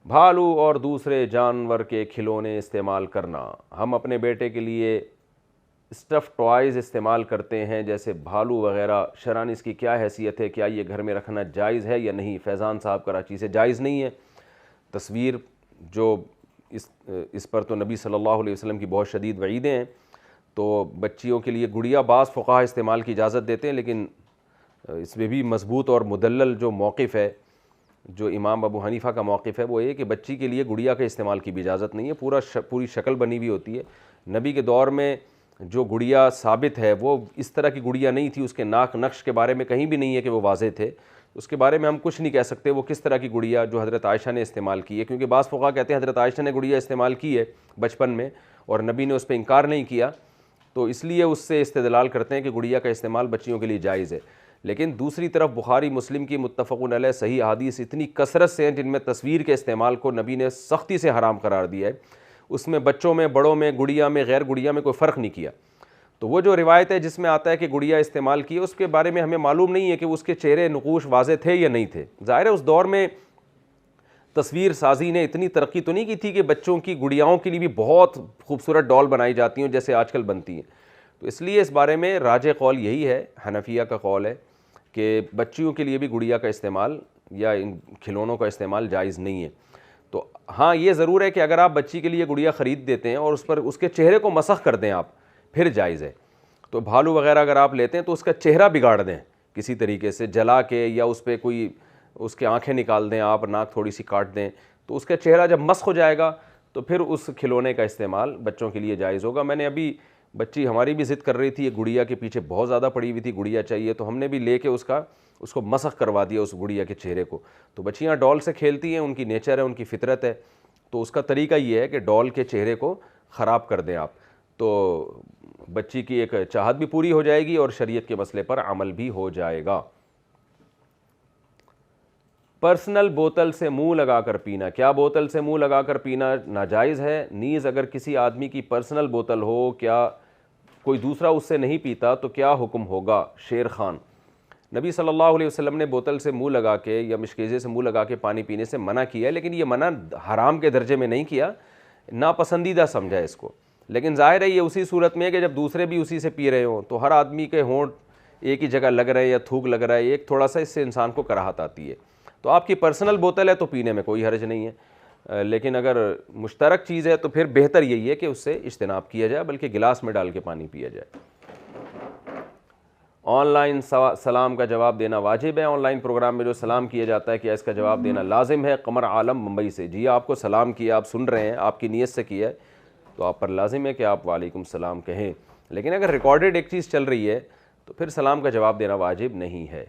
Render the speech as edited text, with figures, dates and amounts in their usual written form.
بھالو اور دوسرے جانور کے کھلونے استعمال کرنا. ہم اپنے بیٹے کے لیے اسٹف ٹوائز استعمال کرتے ہیں جیسے بھالو وغیرہ. شرعاً اس کی کیا حیثیت ہے؟ کیا یہ گھر میں رکھنا جائز ہے یا نہیں؟ فیضان صاحب کراچی سے. جائز نہیں ہے. تصویر جو اس پر تو نبی صلی اللہ علیہ وسلم کی بہت شدید وعیدیں ہیں. تو بچیوں کے لیے گڑیا بعض فقہا استعمال کی اجازت دیتے ہیں، لیکن اس میں بھی مضبوط اور مدلل جو موقف ہے، جو امام ابو حنیفہ کا موقف ہے، وہ یہ کہ بچی کے لیے گڑیا کے استعمال کی بھی اجازت نہیں ہے. پوری شکل بنی ہوئی ہوتی ہے. نبی کے دور میں جو گڑیا ثابت ہے وہ اس طرح کی گڑیا نہیں تھی. اس کے ناک نقش کے بارے میں کہیں بھی نہیں ہے کہ وہ واضح تھے. اس کے بارے میں ہم کچھ نہیں کہہ سکتے وہ کس طرح کی گڑیا جو حضرت عائشہ نے استعمال کی ہے، کیونکہ بعض فقہا کہتے ہیں حضرت عائشہ نے گڑیا استعمال کی ہے بچپن میں اور نبی نے اس پہ انکار نہیں کیا، تو اس لیے اس سے استدلال کرتے ہیں کہ گڑیا کا استعمال بچیوں کے لیے جائز ہے. لیکن دوسری طرف بخاری مسلم کی متفق علیہ صحیح احادیث اتنی کثرت سے ہیں جن میں تصویر کے استعمال کو نبی نے سختی سے حرام قرار دیا ہے. اس میں بچوں میں، بڑوں میں، گڑیا میں، غیر گڑیا میں کوئی فرق نہیں کیا. تو وہ جو روایت ہے جس میں آتا ہے کہ گڑیا استعمال کی، اس کے بارے میں ہمیں معلوم نہیں ہے کہ اس کے چہرے نقوش واضح تھے یا نہیں تھے. ظاہر ہے اس دور میں تصویر سازی نے اتنی ترقی تو نہیں کی تھی کہ بچوں کی گڑیاؤں کے لیے بھی بہت خوبصورت ڈال بنائی جاتی ہیں جیسے آج کل بنتی ہیں. تو اس لیے اس بارے میں راجح قول یہی ہے، حنفیہ کا قول ہے کہ بچیوں کے لیے بھی گڑیا کا استعمال یا ان کھلونوں کا استعمال جائز نہیں ہے. تو ہاں یہ ضرور ہے کہ اگر آپ بچی کے لیے گڑیا خرید دیتے ہیں اور اس پر اس کے چہرے کو مسخ کر دیں آپ، پھر جائز ہے. تو بھالو وغیرہ اگر آپ لیتے ہیں تو اس کا چہرہ بگاڑ دیں کسی طریقے سے جلا کے، یا اس پہ کوئی اس کے آنکھیں نکال دیں آپ، ناک تھوڑی سی کاٹ دیں، تو اس کا چہرہ جب مسخ ہو جائے گا تو پھر اس کھلونے کا استعمال بچوں کے لیے جائز ہوگا. میں نے ابھی بچی ہماری بھی ضد کر رہی تھی، یہ گڑیا کے پیچھے بہت زیادہ پڑی ہوئی تھی، گڑیا چاہیے، تو ہم نے بھی لے کے اس کو مسخ کروا دیا اس گڑیا کے چہرے کو. تو بچیاں ڈال سے کھیلتی ہیں، ان کی نیچر ہے، ان کی فطرت ہے، تو اس کا طریقہ یہ ہے کہ ڈال کے چہرے کو خراب کر دیں آپ، تو بچی کی ایک چاہت بھی پوری ہو جائے گی اور شریعت کے مسئلے پر عمل بھی ہو جائے گا. پرسنل بوتل سے منہ لگا کر پینا. کیا بوتل سے منہ لگا کر پینا ناجائز ہے؟ نیز اگر کسی آدمی کی پرسنل بوتل ہو، کیا کوئی دوسرا اس سے نہیں پیتا تو کیا حکم ہوگا؟ شیر خان. نبی صلی اللہ علیہ وسلم نے بوتل سے منہ لگا کے یا مشکیزے سے منہ لگا کے پانی پینے سے منع کیا ہے، لیکن یہ منع حرام کے درجے میں نہیں کیا، ناپسندیدہ سمجھا اس کو. لیکن ظاہر ہے یہ اسی صورت میں ہے کہ جب دوسرے بھی اسی سے پی رہے ہوں تو ہر آدمی کے ہونٹ ایک ہی جگہ لگ رہے ہیں یا تھوک لگ رہا ہے، ایک تھوڑا سا اس سے انسان کو کراہت آتی ہے. تو آپ کی پرسنل بوتل ہے تو پینے میں کوئی حرج نہیں ہے، لیکن اگر مشترک چیز ہے تو پھر بہتر یہی ہے کہ اس سے اجتناب کیا جائے، بلکہ گلاس میں ڈال کے پانی پیا جائے. آن لائن سلام کا جواب دینا واجب ہے؟ آن لائن پروگرام میں جو سلام کیا جاتا ہے کیا اس کا جواب دینا لازم ہے؟ قمر عالم ممبئی سے. جی آپ کو سلام کیا، آپ سن رہے ہیں، آپ کی نیت سے کیا ہے تو آپ پر لازم ہے کہ آپ وعلیکم السلام کہیں. لیکن اگر ریکارڈڈ ایک چیز چل رہی ہے تو پھر سلام کا جواب دینا واجب نہیں ہے.